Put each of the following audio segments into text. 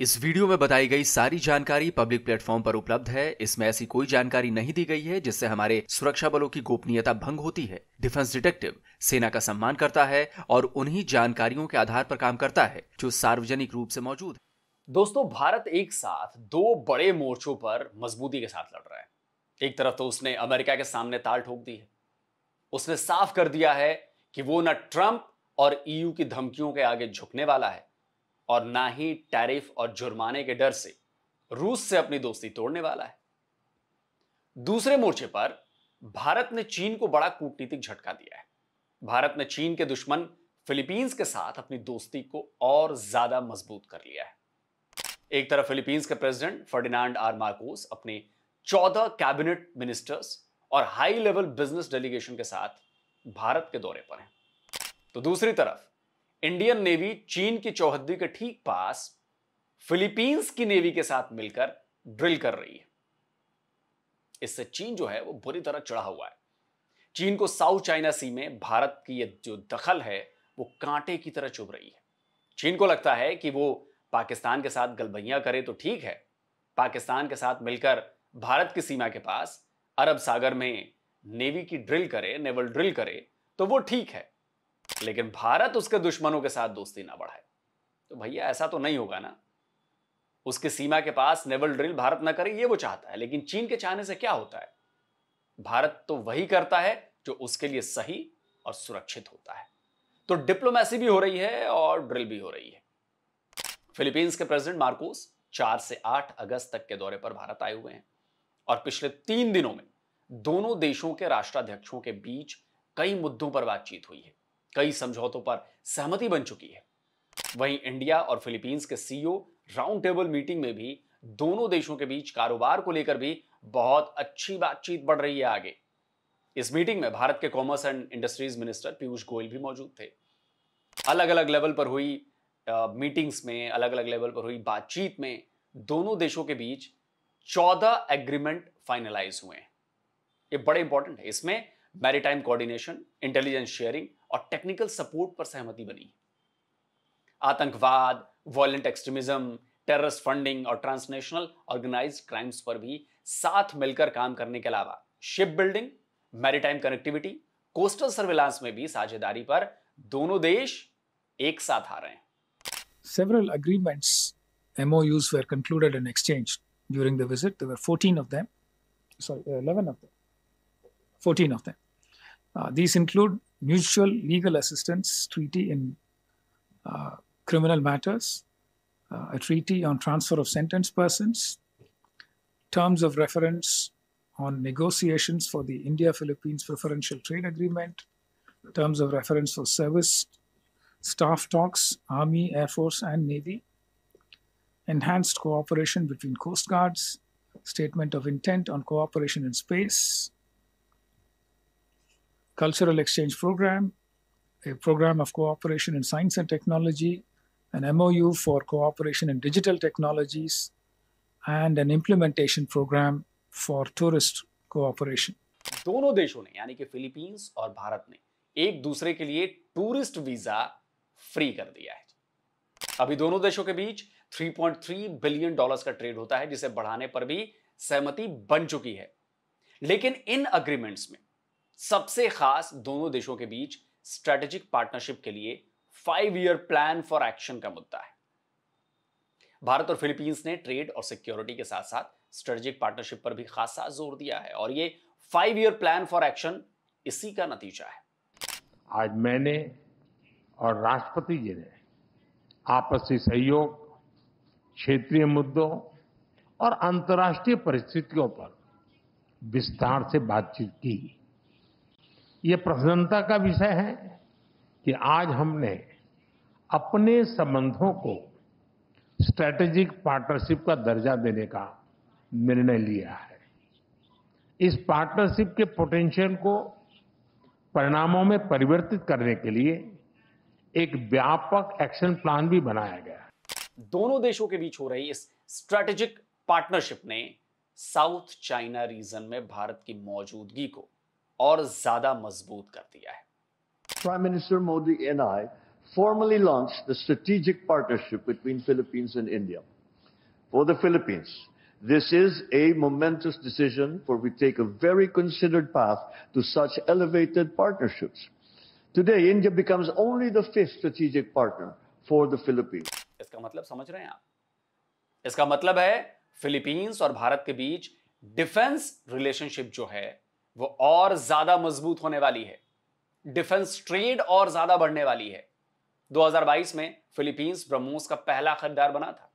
इस वीडियो में बताई गई सारी जानकारी पब्लिक प्लेटफॉर्म पर उपलब्ध है। इसमें ऐसी कोई जानकारी नहीं दी गई है जिससे हमारे सुरक्षा बलों की गोपनीयता भंग होती है। डिफेंस डिटेक्टिव सेना का सम्मान करता है और उन्हीं जानकारियों के आधार पर काम करता है जो सार्वजनिक रूप से मौजूद है। दोस्तों, भारत एक साथ दो बड़े मोर्चों पर मजबूती के साथ लड़ रहा है। एक तरफ तो उसने अमेरिका के सामने ताल ठोक दी है। उसने साफ कर दिया है कि वो न ट्रंप और ईयू की धमकियों के आगे झुकने वाला है और ना ही टैरिफ और जुर्माने के डर से रूस से अपनी दोस्ती तोड़ने वाला है। दूसरे मोर्चे पर भारत ने चीन को बड़ा कूटनीतिक झटका दिया है। भारत ने चीन के दुश्मन फिलीपींस के साथ अपनी दोस्ती को और ज्यादा मजबूत कर लिया है। एक तरफ फिलीपींस के प्रेसिडेंट फर्डिनांड आर मार्कोस अपने 14 कैबिनेट मिनिस्टर्स और हाई लेवल बिजनेस डेलीगेशन के साथ भारत के दौरे पर हैं, तो दूसरी तरफ इंडियन नेवी चीन की चौहद्दी के ठीक पास फिलीपींस की नेवी के साथ मिलकर ड्रिल कर रही है। इससे चीन जो है वो बुरी तरह चढ़ा हुआ है। चीन को साउथ चाइना सी में भारत की ये जो दखल है वो कांटे की तरह चुभ रही है। चीन को लगता है कि वो पाकिस्तान के साथ गलबैयां करे तो ठीक है, पाकिस्तान के साथ मिलकर भारत की सीमा के पास अरब सागर में नेवी की ड्रिल करे, नेवल ड्रिल करे तो वो ठीक है, लेकिन भारत उसके दुश्मनों के साथ दोस्ती ना बढ़ाए तो भैया ऐसा तो नहीं होगा ना। उसकी सीमा के पास नेवल ड्रिल भारत ना करे ये वो चाहता है, लेकिन चीन के चाहने से क्या होता है? भारत तो वही करता है जो उसके लिए सही और सुरक्षित होता है। तो डिप्लोमेसी भी हो रही है और ड्रिल भी हो रही है। फिलीपींस के प्रेसिडेंट मार्कोस 4 से 8 अगस्त तक के दौरे पर भारत आए हुए हैं और पिछले 3 दिनों में दोनों देशों के राष्ट्राध्यक्षों के बीच कई मुद्दों पर बातचीत हुई है, कई समझौतों पर सहमति बन चुकी है। वहीं इंडिया और फिलीपींस के सीईओ राउंड टेबल मीटिंग में भी दोनों देशों के बीच कारोबार को लेकर भी बहुत अच्छी बातचीत बढ़ रही है आगे। इस मीटिंग में भारत के commerce and industries minister Piyush Goyal भी मौजूद थे। अलग अलग लेवल पर हुई मीटिंग्स में, अलग अलग लेवल पर हुई बातचीत में दोनों देशों के बीच 14 एग्रीमेंट फाइनलाइज हुए हैं। ये बड़े इंपॉर्टेंट है। इसमें मैरीटाइम कोऑर्डिनेशन, इंटेलिजेंस शेयरिंग और टेक्निकल सपोर्ट पर सहमति बनी। आतंकवाद, वायलेंट एक्सट्रीमिज्म, टेररिस्ट फंडिंग और ट्रांसनेशनल ऑर्गेनाइज्ड क्राइम्स पर भी साथ मिलकर काम करने के अलावा ship building, maritime connectivity, coastal surveillance में भी साझेदारी पर दोनों देश एक साथ आ रहे हैं। Several agreements, MOUs were concluded and exchanged during the visit. There were 14 of them. 11 of them. 14 of them. These include mutual legal assistance treaty in criminal matters, a treaty on transfer of sentenced persons, terms of reference on negotiations for the India-Philippines Preferential Trade Agreement, terms of reference for service staff talks, Army, Air Force, and Navy, enhanced cooperation between Coast Guards, statement of intent on cooperation in space, cultural exchange program, a program of cooperation in science and technology, an MOU for cooperation in digital technologies, and an implementation program for tourist cooperation. दोनों देशों ने यानी कि Philippines और भारत ने एक दूसरे के लिए टूरिस्ट वीजा फ्री कर दिया है। अभी दोनों देशों के बीच 3.3 बिलियन डॉलर्स का ट्रेड होता है, जिसे बढ़ाने पर भी सहमति बन चुकी है। लेकिन इन अग्रीमेंट्स में सबसे खास दोनों देशों के बीच स्ट्रेटेजिक पार्टनरशिप के लिए 5 ईयर प्लान फॉर एक्शन का मुद्दा है। भारत और फिलीपींस ने ट्रेड और सिक्योरिटी के साथ साथ स्ट्रेटेजिक पार्टनरशिप पर भी खासा जोर दिया है और ये 5 ईयर प्लान फॉर एक्शन इसी का नतीजा है। आज मैंने और राष्ट्रपति जी ने आपसी सहयोग, क्षेत्रीय मुद्दों और अंतर्राष्ट्रीय परिस्थितियों पर विस्तार से बातचीत की। ये प्रसन्नता का विषय है कि आज हमने अपने संबंधों को स्ट्रैटेजिक पार्टनरशिप का दर्जा देने का निर्णय लिया है। इस पार्टनरशिप के पोटेंशियल को परिणामों में परिवर्तित करने के लिए एक व्यापक एक्शन प्लान भी बनाया गया है। दोनों देशों के बीच हो रही इस स्ट्रैटेजिक पार्टनरशिप ने साउथ चाइना रीजन में भारत की मौजूदगी को और ज्यादा मजबूत कर दिया है। Prime Minister Modi and I formally launched the strategic partnership between Philippines and India. for the Philippines. This is a momentous decision, for we take a very considered path to such elevated partnerships. Today, India becomes only the 5th strategic partner for the Philippines. इसका मतलब समझ रहे हैं आप? इसका मतलब है Philippines और भारत के बीच डिफेंस रिलेशनशिप जो है वो और ज्यादा मजबूत होने वाली है। डिफेंस ट्रेड और ज्यादा बढ़ने वाली है। 2022 में फिलीपींस ब्रह्मोस का पहला खरीदार बना था।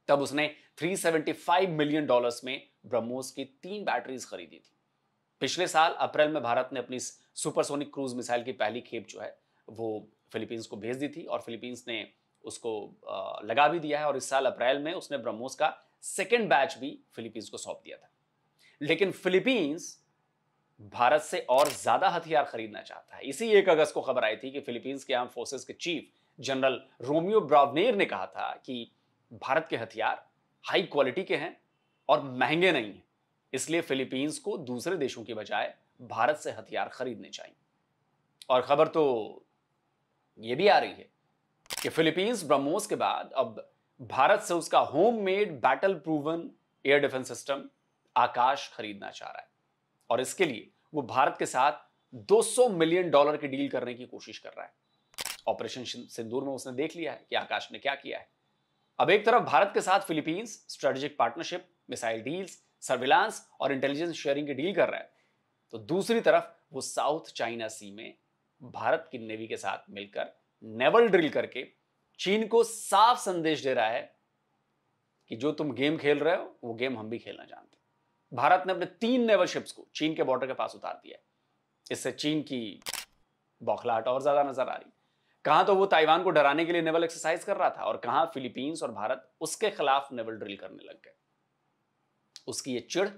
तब उसने $375 मिलियन में ब्रह्मोस की 3 बैटरीज खरीदी थी। पिछले साल अप्रैल में भारत ने अपनी सुपरसोनिक क्रूज मिसाइल की पहली खेप जो है वो फिलीपींस को भेज दी थी और फिलीपींस ने उसको लगा भी दिया है और इस साल अप्रैल में उसने ब्रह्मोस का सेकेंड बैच भी फिलीपींस को सौंप दिया था। लेकिन फिलीपींस भारत से और ज्यादा हथियार खरीदना चाहता है। इसी 1 अगस्त को खबर आई थी कि फिलीपींस के आर्म फोर्सेस के चीफ जनरल रोमियो ब्रावनेर ने कहा था कि भारत के हथियार हाई क्वालिटी के हैं और महंगे नहीं हैं, इसलिए फिलीपींस को दूसरे देशों की बजाय भारत से हथियार खरीदने चाहिए। और खबर तो यह भी आ रही है कि फिलीपींस ब्रह्मोस के बाद अब भारत से उसका home made battle proven air defence system Akash खरीदना चाह रहा है और इसके लिए वो भारत के साथ $200 मिलियन की डील करने की कोशिश कर रहा है। ऑपरेशन सिंदूर में उसने देख लिया है कि आकाश ने क्या किया है। अब एक तरफ भारत के साथ Philippines strategic partnership, missile deals, surveillance और इंटेलिजेंस शेयरिंग की डील कर रहा है, तो दूसरी तरफ वो साउथ चाइना सी में भारत की नेवी के साथ मिलकर नेवल ड्रिल करके चीन को साफ संदेश दे रहा है कि जो तुम गेम खेल रहे हो वो गेम हम भी खेलना जानते हैं। भारत ने अपने 3 नेवल शिप्स को चीन के बॉर्डर के पास उतार दिया है। इससे चीन की बौखलाहट और ज्यादा नजर आ रही। कहां तो वो ताइवान को डराने के लिए नेवल एक्सरसाइज कर रहा था और कहां फिलीपींस और भारत उसके खिलाफ नेवल ड्रिल करने लग गए। उसकी ये चिढ़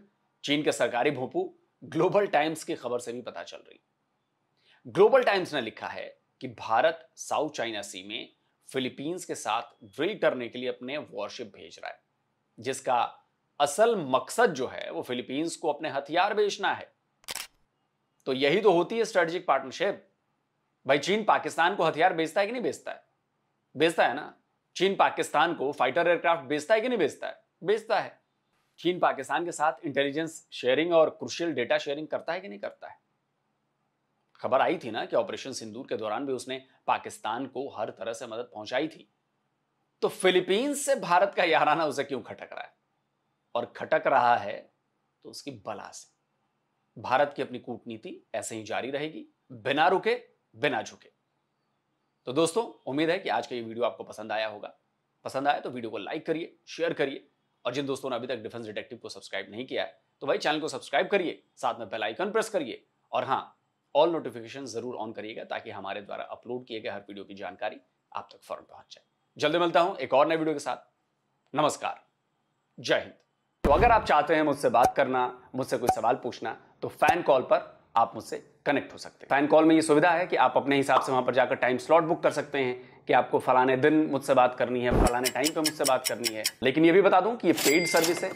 चीन के सरकारी भोंपू ग्लोबल टाइम्स की खबर से भी पता चल रही। ग्लोबल टाइम्स ने लिखा है कि भारत साउथ चाइना सी में फिलीपींस के साथ ड्रिल करने के लिए अपने वॉरशिप भेज रहा है, जिसका असल मकसद जो है वो फिलीपींस को अपने हथियार बेचना है। तो यही तो होती है स्ट्रेटेजिक पार्टनरशिप। भाई चीन पाकिस्तान को हथियार बेचता है कि नहीं बेचता है? बेचता है ना। चीन पाकिस्तान को फाइटर एयरक्राफ्ट बेचता है कि नहीं बेचता है? बेचता है। चीन पाकिस्तान के साथ इंटेलिजेंस शेयरिंग और क्रूशियल डेटा शेयरिंग करता है कि नहीं करता है? खबर आई थी ना कि ऑपरेशन सिंदूर के दौरान भी उसने पाकिस्तान को हर तरह से मदद पहुंचाई थी। तो फिलीपींस से भारत का याराना उसे क्यों खटक रहा है? और खटक रहा है तो उसकी बला से। भारत की अपनी कूटनीति ऐसे ही जारी रहेगी, बिना रुके बिना झुके। तो दोस्तों, उम्मीद है कि आज का ये वीडियो आपको पसंद आया होगा। पसंद आया तो वीडियो को लाइक करिए, शेयर करिए और जिन दोस्तों ने अभी तक डिफेंस डिटेक्टिव को सब्सक्राइब नहीं किया है तो भाई चैनल को सब्सक्राइब करिए, साथ में बेल आइकन प्रेस करिए और हाँ, ऑल नोटिफिकेशन जरूर ऑन करिएगा ताकि हमारे द्वारा अपलोड किए गए हर वीडियो की जानकारी आप तक फौरन पहुंच जाए। जल्दी मिलता हूं एक और नए वीडियो के साथ। नमस्कार, जय हिंद। तो अगर आप चाहते हैं मुझसे बात करना, मुझसे कोई सवाल पूछना, तो फैन कॉल पर आप मुझसे कनेक्ट हो सकते हैं। फैन कॉल में ये सुविधा है कि आप अपने हिसाब से वहां पर जाकर टाइम स्लॉट बुक कर सकते हैं कि आपको फलाने दिन मुझसे बात करनी है, फलाने टाइम पे मुझसे बात करनी है। लेकिन ये भी बता दूं कि ये पेड सर्विस है।